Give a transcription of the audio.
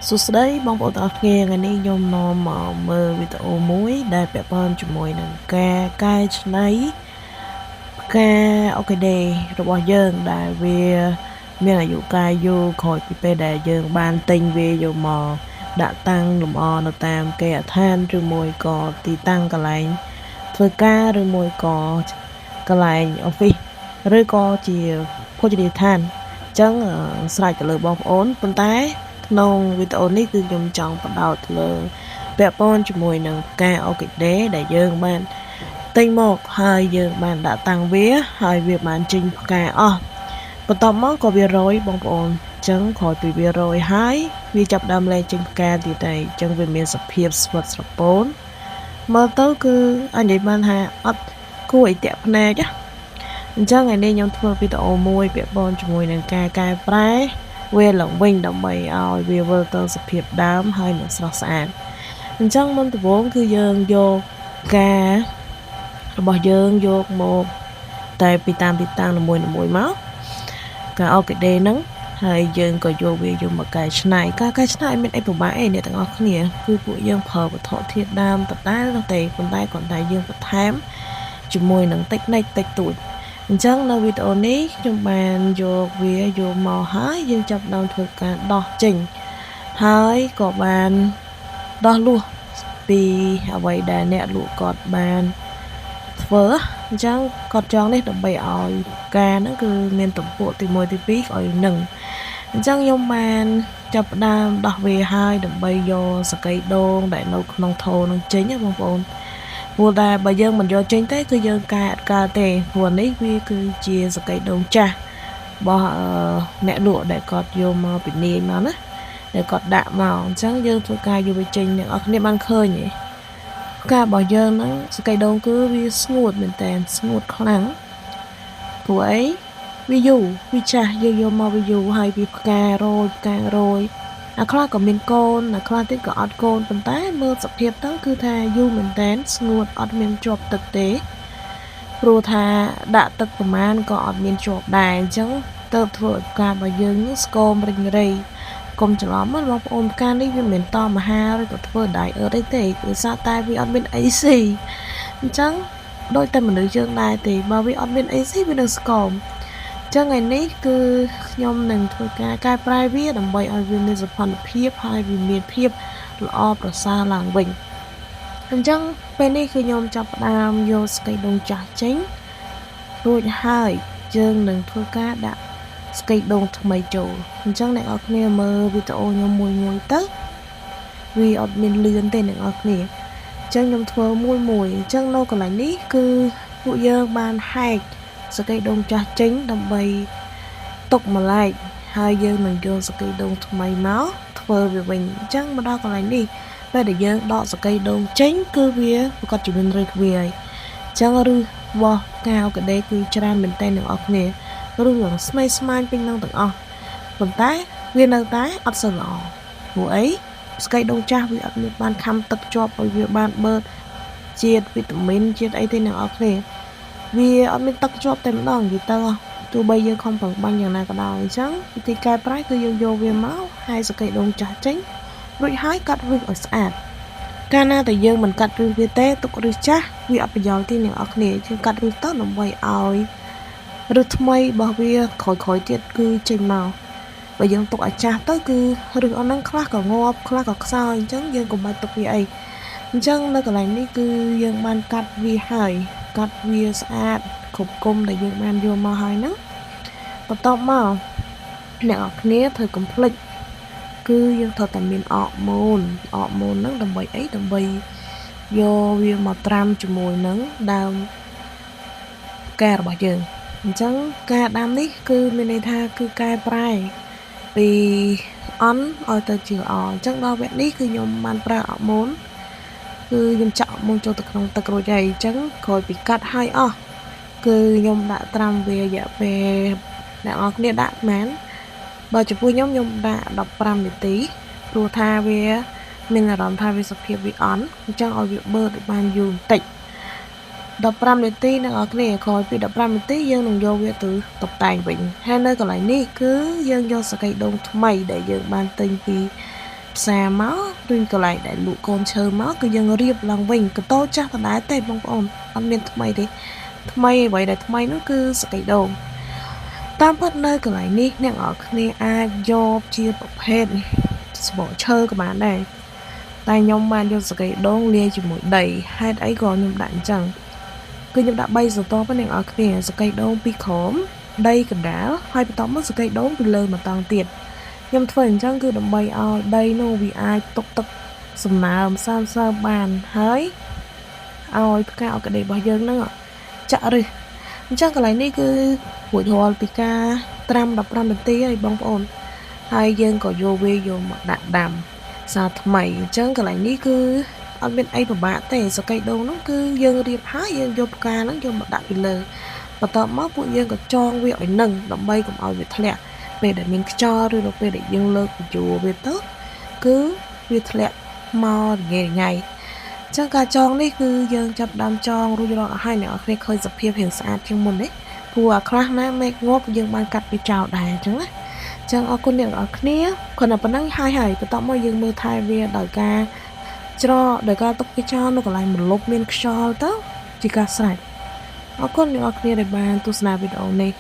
សួស្តីបងប្អូនទាំងអស់គ្នាថ្ងៃនេះខ្ញុំនាំមកមើលវីដេអូមួយដែលពាក់ព័ន្ធជាមួយនឹងការកែច្នៃផ្កាអូខេដេរបស់យើងដែលវាមានអាយុកាលយូរក្រោយពីពេលដែលយើងបានទិញវាយកមកដាក់តាំងលម្អនៅតាមគេហដ្ឋានឬមួយក៏ទីតាំងកន្លែងធ្វើការឬមួយក៏កន្លែង office ឬក៏ជាភោជនីយដ្ឋានអញ្ចឹងស្រេចទៅលើបងប្អូនប៉ុន្តែក្នុងវីដេអូនេះគឺខ្ញុំចង់បដោតលើពាក់ព័ន្ធជាមួយនឹងផ្កាអូគីដេដែលយើងបានទិញមកហើយយើងបានដាក់តាំងវាហើយវាបានចេញផ្កាអស់បន្ទាប់មកក៏វារយបងប្អូនអញ្ចឹងក្រោយពីវារយហើយវាចាប់ដើមលែងចេញផ្កាទៀតហើយអញ្ចឹងវាមានសភាពស្វិតស្រពោនមើលទៅគឺអញនិយាយបានថាអត់គួរឲ្យទាក់ភ្នែកណាអញ្ចឹងថ្ងៃនេះខ្ញុំធ្វើវីដេអូមួយពាក់ព័ន្ធជាមួយនឹងការកែប្រែវាឡើងវិញដើម្បីឲ្យវាវិលទៅសភាពដើមហើយនឹងស្រស់ស្អាតអញ្ចឹងមុនដំបូងគឺយើងយកការរបស់យើងយកមកតែពីតាមទីតាំងមួយមកការអូគីដេហ្នឹងហើយយើងក៏យកវាយកមកកែច្នៃការកែច្នៃមានអីពិបាកអីអ្នកទាំងអស់គ្នាគឺពួកយើងប្រើវត្ថុធាតុដើមដដែលនោះទេប៉ុន្តែគ្រាន់តែយើងបន្ថែមជាមួយនឹងតិចតួចអញ្ចឹងនៅវីដេអូនេះខ្ញុំបានយកវាយកមកហើយយើងចាប់ដើមធ្វើការដោះចេញហើយក៏បានដោះលួសពីអ្វីដែលអ្នកលក់គាត់បានធ្វើអញ្ចឹងគាត់ចង់នេះដើម្បីឲ្យការហ្នឹងគឺមានទំពក់ទី1ទី2ឲ្យនឹងអញ្ចឹងខ្ញុំបានចាប់ផ្ដើមដោះវាហើយដើម្បីយកសកៃដូងដែលនៅក្នុងថូនឹងចេញណាបងប្អូនព្រោះតែបើយើងមិនយកចេញទេគឺយើងកែអត់កើតទេព្រោះនេះវាគឺជាសកៃដូងចាស់របស់អ្នកលក់ដែលគាត់យកមកពីនាយមកណាដែលគាត់ដាក់មកអញ្ចឹងយើងធ្វើការយកវាចេញអ្នកនរគ្នាបានឃើញទេការរបស់យើងហ្នឹងសកៃដូងគឺវាស្ងួតមែនតើស្ងួតខ្លាំងព្រោះអីវាយូរវាចាស់យើងយកមកវាយូរហើយវាផ្ការយអាខ្លះក៏មានកូនអាខ្លះទៀតក៏អត់កូនប៉ុន្តែមើលសភាពទៅគឺថាយូរមែនតើស្ងួតអត់មានជាប់ទឹកទេព្រោះថាដាក់ទឹកប្រមាណក៏អត់មានជាប់ដែរអញ្ចឹងទៅធ្វើឲ្យផ្ការបស់យើងស្គមរិញរៃកុំច្រឡំណាបងប្អូនផ្កានេះវាមិនមែនតមហាឬក៏ធ្វើដៃអឺតអីទេគឺសារតែវាអត់មានអីស៊ីអញ្ចឹងដូចតែមនុស្សយើងដែរទេបើវាអត់មានអីស៊ីវានឹងស្គមចឹងថ្ងៃនេះគឺខ្ញុំនឹងធ្វើការកែប្រែវាដើម្បីឲ្យវាមានសោភ័ណភាពហើយវាមានភាពល្អប្រសើរឡើងវិញអញ្ចឹងពេលនេះគឺខ្ញុំចាប់ផ្ដើមយកស្កៃដូងចាស់ចេញរួចហើយយើងនឹងធ្វើការដាក់ស្កៃដូងថ្មីចូលអញ្ចឹងអ្នកនរគ្នាមើលវីដេអូខ្ញុំមួយទៅវាអត់មានលឿនទេអ្នកនរគ្នាអញ្ចឹងខ្ញុំធ្វើមួយអញ្ចឹងនៅកន្លែងនេះគឺពួកយើងបានហែកសកៃដូងចាស់ចេញដើម្បីទុកម្លែកហើយយើងនឹងយកសកៃដូងថ្មីមកធ្វើវាវិញអញ្ចឹងមកដល់កន្លែងនេះពេលដែលយើងដកសកៃដូងចេញគឺវាប្រកាសជាមានឫសវាហើយអញ្ចឹងឬរបស់កាវកដេគឺច្រើនមែនតើអ្នកនរគ្នាឬយ៉ាងស្មេស្មាញពេញនឹងទាំងអស់ប៉ុន្តែវានៅតែអត់សូវល្អព្រោះអីស្កៃដូងចាស់វាអត់មានបានខំទឹកជាប់ឲ្យវាបានបឺតជាតិវីតាមីនជាតិអីទេអ្នកនរគ្នាវាអត់មានទឹកជាប់តែម្ដងនិយាយទៅទោះបីយើងខំប្រឹងបាញ់យ៉ាងណាក៏ដោយអញ្ចឹងវិធីកែប្រែគឺយើងយកវាមកហើយសកៃដូងចាស់ចេញរួចហើយកាត់ឫសឲ្យស្អាតកាលណាតែយើងមិនកាត់ឫសវាទេទុកឫសចាស់វាអត់ប្រយោជន៍ទេអ្នកនរគ្នាយើងកាត់ឫសទៅដើម្បីឲ្យឫសថ្មីរបស់វាក្រោយទៀតគឺចេញមកបើយើងទុកឲ្យចាស់ទៅគឺឫសអស់ហ្នឹងខ្លះក៏ងាប់ខ្លះក៏ខ្សោយអញ្ចឹងយើងកុំបាច់ទុកវាអីអញ្ចឹងនៅកន្លែងនេះគឺយើងបានកាត់វាហើយកាត់វាស្អាតគ្រប់គុំដែលយើងបានយកមកហើយហ្នឹងបន្ទាប់មកអ្នកនរគ្នាធ្វើកុំភ្លេចគឺយើងត្រូវតែមានអកម៉ូនហ្នឹងដើម្បីអីដើម្បីយកវាមកត្រាំជាមួយនឹងដើមផ្ការបស់យើងអញ្ចឹងការដាំនេះគឺមានន័យថាគឺកែប្រែពីអន់ឲ្យទៅជាល្អអញ្ចឹងដល់វគ្គនេះគឺខ្ញុំបានប្រើអកម៉ូនគឺខ្ញុំចាក់អកម៉ូនចូលទៅក្នុងទឹករួចហើយអញ្ចឹងក្រោយពីកាត់ហើយអស់គឺខ្ញុំដាក់ត្រាំវារយៈពេលអ្នកនរគ្នាដាក់ប៉ុន្មានបើចំពោះខ្ញុំដាក់15នាទីព្រោះថាវាមានអារម្មណ៍ថាវាសភាពវាអន់អញ្ចឹងឲ្យវាបឺតបានយូរបន្តិច15នាទីអ្នកនរគ្នាក្រោយពី15នាទីយើងនឹងយកវាទៅតុបតែងវិញហើយនៅកន្លែងនេះគឺយើងយកសកៃដូងថ្មីដែលយើងបានទិញពី ផ្សារមកឬកន្លែងដែលលក់កូនឈើមកគឺយើងរៀបឡើងវិញកតោចាស់ដដែលទេបងប្អូនអត់មានថ្មីទេថ្មីអ្វីដែលថ្មីនោះគឺសកៃដូងតាមពិតនៅកន្លែងនេះអ្នកនរគ្នាអាចយកជាប្រភេទស្បកឈើក៏បានដែរតែខ្ញុំបានយកសកៃដូងលាយជាមួយដីហេតុអីក៏ខ្ញុំដាក់អញ្ចឹងគឺខ្ញុំដាក់3ស្រទាប់អ្នកនរគ្នាសកៃដូងពីក្រោមដីកណ្ដាលហើយបន្តមកសកៃដូងពីលើមកតង់ទៀតខ្ញុំធ្វើអញ្ចឹងគឺដើម្បីឲ្យដីនោះវាអាចទុកទឹកសំណើមសើមបានហើយឲ្យផ្កាអកដេរបស់យើងហ្នឹងចាក់ឫសអញ្ចឹងកន្លែងនេះគឺរួចរាល់ពីការត្រាំ15នាទីហើយបងប្អូនហើយយើងក៏យកវាយកមកដាក់ដាំសារថ្មីអញ្ចឹងកន្លែងនេះគឺអត់មានអីពិបាកទេសកៃដូងហ្នឹងគឺយើងរៀបហើយយើងយកផ្កាហ្នឹងយកមកដាក់ពីលើបន្ទាប់មកពួកយើងក៏ចងវាឲ្យនឹងដើម្បីកុំឲ្យវាធ្លាក់ពេលដែលមានខ្យល់ឬដល់ពេលដែលយើងលើកបញ្យួរវាទៅគឺវាធ្លាក់មករញ៉ៃចឹងការចងនេះគឺយើងចាប់ដើមចងរួចរាល់ឲ្យអ្នកនរគ្នាឃើញសភាពរាងស្អាតជាងមុនទេព្រោះអាខ្លះណាមេឃងាប់យើងបានកាត់វាចោលដែរអញ្ចឹងណាចឹងអរគុណអ្នកនរគ្នាគ្រាន់តែប៉ុណ្្នឹងហើយបន្ទាប់មកយើងមើលថែវាដោយការដោយការទុកវាចោលនៅកន្លែងម្លប់មានខ្យល់ទៅជាការស្រេចអរគុណអ្នកនរគ្នាដែលបានទស្សនាវីដេអូនេះ